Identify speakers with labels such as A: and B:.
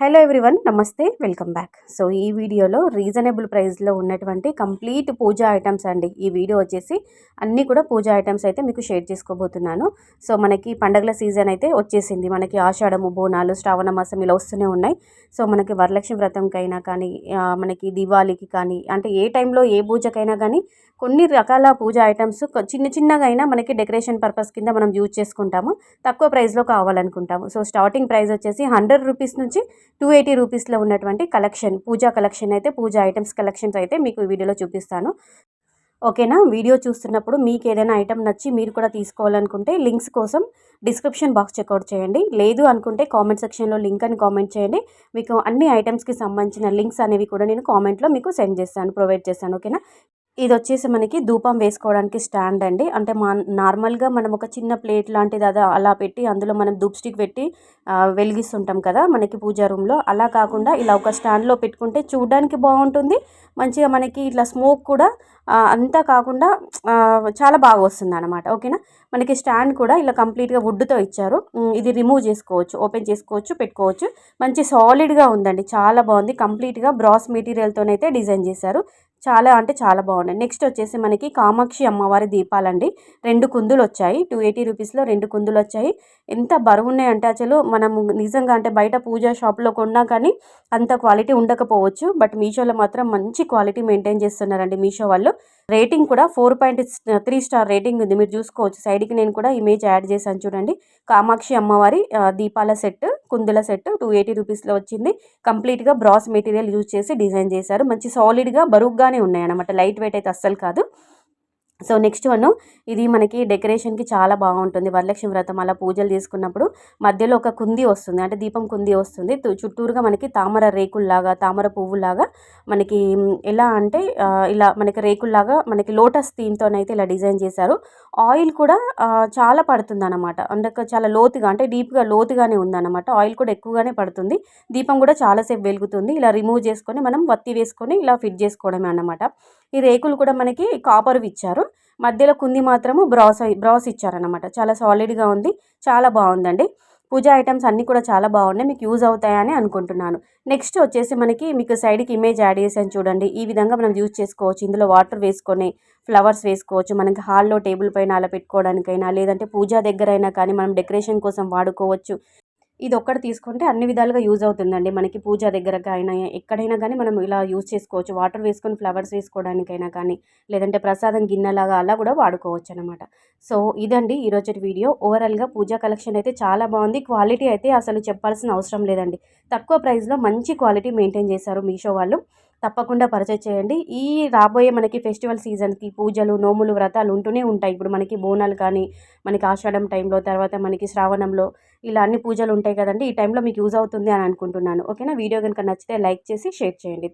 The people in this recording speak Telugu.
A: హలో ఎవ్రీవన్, నమస్తే, వెల్కమ్ బ్యాక్. సో ఈ వీడియోలో రీజనబుల్ ప్రైస్లో ఉన్నటువంటి కంప్లీట్ పూజా ఐటమ్స్ అండి. ఈ వీడియో వచ్చేసి అన్నీ కూడా పూజా ఐటమ్స్ అయితే మీకు షేర్ చేసుకోబోతున్నాను. సో మనకి పండగల సీజన్ అయితే వచ్చేసింది. మనకి ఆషాఢము, బోనాలు, శ్రావణ మాసం ఇలా వస్తూనే ఉన్నాయి. సో మనకి వరలక్ష్మి వ్రతంకైనా కానీ, మనకి దివాళీకి కానీ, అంటే ఏ టైంలో ఏ పూజకైనా కానీ కొన్ని రకాల పూజా ఐటమ్స్ చిన్న చిన్నగా అయినా మనకి డెకరేషన్ పర్పస్ కింద మనం యూజ్ చేసుకుంటాము. తక్కువ ప్రైస్లో కావాలనుకుంటాము. సో స్టార్టింగ్ ప్రైస్ వచ్చేసి 100 రూపీస్ నుంచి 280 రూపీస్లో ఉన్నటువంటి కలెక్షన్, పూజా కలెక్షన్ అయితే, పూజా ఐటమ్స్ కలెక్షన్స్ అయితే మీకు ఈ వీడియోలో చూపిస్తాను. ఓకేనా? వీడియో చూస్తున్నప్పుడు మీకు ఏదైనా ఐటమ్ నచ్చి మీరు కూడా తీసుకోవాలనుకుంటే లింక్స్ కోసం డిస్క్రిప్షన్ బాక్స్ చెక్అవుట్ చేయండి. లేదు అనుకుంటే కామెంట్ సెక్షన్లో లింక్ అని కామెంట్ చేయండి. మీకు అన్ని ఐటమ్స్కి సంబంధించిన లింక్స్ అనేవి కూడా నేను కామెంట్లో మీకు సెండ్ చేస్తాను, ప్రొవైడ్ చేస్తాను. ఓకేనా? ఇది వచ్చేసి మనకి ధూపం వేసుకోవడానికి స్టాండ్ అండి. అంటే నార్మల్గా మనం ఒక చిన్న ప్లేట్ లాంటిది అలా పెట్టి అందులో మనం ధూప్ స్టిక్ పెట్టి వెలిగిస్తుంటాం కదా మనకి పూజా రూమ్లో. అలా కాకుండా ఇలా ఒక స్టాండ్లో పెట్టుకుంటే చూడడానికి బాగుంటుంది. మంచిగా మనకి ఇట్లా స్మోక్ కూడా అంతా కాకుండా చాలా బాగా వస్తుంది అనమాట. ఓకేనా? మనకి స్టాండ్ కూడా ఇలా కంప్లీట్గా వుడ్తో ఇచ్చారు. ఇది రిమూవ్ చేసుకోవచ్చు, ఓపెన్ చేసుకోవచ్చు, పెట్టుకోవచ్చు. మంచి సాలిడ్గా ఉందండి, చాలా బాగుంది. కంప్లీట్గా బ్రాస్ మెటీరియల్తోనైతే డిజైన్ చేశారు. చాలా అంటే చాలా బాగున్నాయి. నెక్స్ట్ వచ్చేసి మనకి కామాక్షి అమ్మవారి దీపాలండి. 2 కుందులు వచ్చాయి. 280 రూపీస్లో 2 కుందులు వచ్చాయి. ఎంత బరువు ఉన్నాయంటే అసలు మనము నిజంగా అంటే బయట పూజా షాప్లో కొన్నా కానీ అంత క్వాలిటీ ఉండకపోవచ్చు. బట్ మీషోలో మాత్రం మంచి క్వాలిటీ మెయింటైన్ చేస్తున్నారండి మీషో వాళ్ళు. రేటింగ్ కూడా 4.3 స్టార్ రేటింగ్ ఉంది, మీరు చూసుకోవచ్చు. సైడ్కి నేను కూడా ఇమేజ్ యాడ్ చేశాను చూడండి. కామాక్షి అమ్మవారి దీపాల సెట్, కుందుల సెట్ 280 రూపీస్లో వచ్చింది. కంప్లీట్గా బ్రాస్ మెటీరియల్ యూజ్ చేసి డిజైన్ చేశారు. మంచి సాలిడ్గా బరువుగానే ఉన్నాయి అన్నమాట, లైట్ వెయిట్ అయితే అస్సలు కాదు. సో నెక్స్ట్ వన్, ఇది మనకి డెకరేషన్కి చాలా బాగుంటుంది. వరలక్ష్మి వ్రతం అలా పూజలు చేసుకున్నప్పుడు మధ్యలో ఒక కుంది వస్తుంది, అంటే దీపం కుంది వస్తుంది. చుట్టూరుగా మనకి తామర రేకుల్లాగా, తామర పువ్వులాగా మనకి ఎలా అంటే ఇలా మనకి రేకుల్లాగా మనకి లోటస్ థీమ్తోనైతే ఇలా డిజైన్ చేశారు. ఆయిల్ కూడా చాలా పడుతుంది అనమాట. అంటే చాలా లోతుగా, అంటే డీప్గా లోతుగానే ఉందన్నమాట. ఆయిల్ కూడా ఎక్కువగానే పడుతుంది. దీపం కూడా చాలాసేపు వెలుగుతుంది. ఇలా రిమూవ్ చేసుకొని మనం వత్తి వేసుకొని ఇలా ఫిట్ చేసుకోవడమే అన్నమాట. ఈ రేకులు కూడా మనకి కాపర్వి ఇచ్చారు. మధ్యలో కుంది మాత్రము బ్రాస్ ఇచ్చారనమాట. చాలా సాలిడ్గా ఉంది, చాలా బాగుందండి. పూజా ఐటమ్స్ అన్నీ కూడా చాలా బాగున్నాయి, మీకు యూజ్ అవుతాయని అనుకుంటున్నాను. నెక్స్ట్ వచ్చేసి మనకి మీకు సైడ్కి ఇమేజ్ యాడ్ చేసాను చూడండి. ఈ విధంగా మనం యూజ్ చేసుకోవచ్చు. ఇందులో వాటర్ వేసుకొని ఫ్లవర్స్ వేసుకోవచ్చు. మనకి హాల్లో టేబుల్ పైన అలా పెట్టుకోవడానికైనా, లేదంటే పూజా దగ్గరైనా కానీ మనం డెకరేషన్ కోసం వాడుకోవచ్చు. ఇది ఒక్కటి తీసుకుంటే అన్ని విధాలుగా యూజ్ అవుతుందండి. మనకి పూజ దగ్గరగా అయినా ఎక్కడైనా కానీ మనం ఇలా యూజ్ చేసుకోవచ్చు. వాటర్ వేసుకొని ఫ్లవర్స్ వేసుకోవడానికైనా కానీ, లేదంటే ప్రసాదం గిన్నెలాగా అలా కూడా వాడుకోవచ్చు అనమాట. సో ఇదండి ఈరోజు వీడియో. ఓవరాల్గా పూజా కలెక్షన్ అయితే చాలా బాగుంది. క్వాలిటీ అయితే అసలు చెప్పాల్సిన అవసరం లేదండి. తక్కువ ప్రైస్లో మంచి క్వాలిటీ మెయింటైన్ చేశారు మీషో వాళ్ళు. తప్పకుండా పర్చేజ్ చేయండి. ఈ రాబోయే మనకి ఫెస్టివల్ సీజన్కి పూజలు, నోములు, వ్రతాలు ఉంటూనే ఉంటాయి. ఇప్పుడు మనకి బోనాలు కానీ, మనకి ఆషాఢం టైంలో, తర్వాత మనకి శ్రావణంలో ఇలా అన్ని పూజలు ఉంటాయి కదండి. ఈ టైంలో మీకు యూజ్ అవుతుంది అని అనుకుంటున్నాను. ఓకేనా? వీడియో కనుక నచ్చితే లైక్ చేసి షేర్ చేయండి.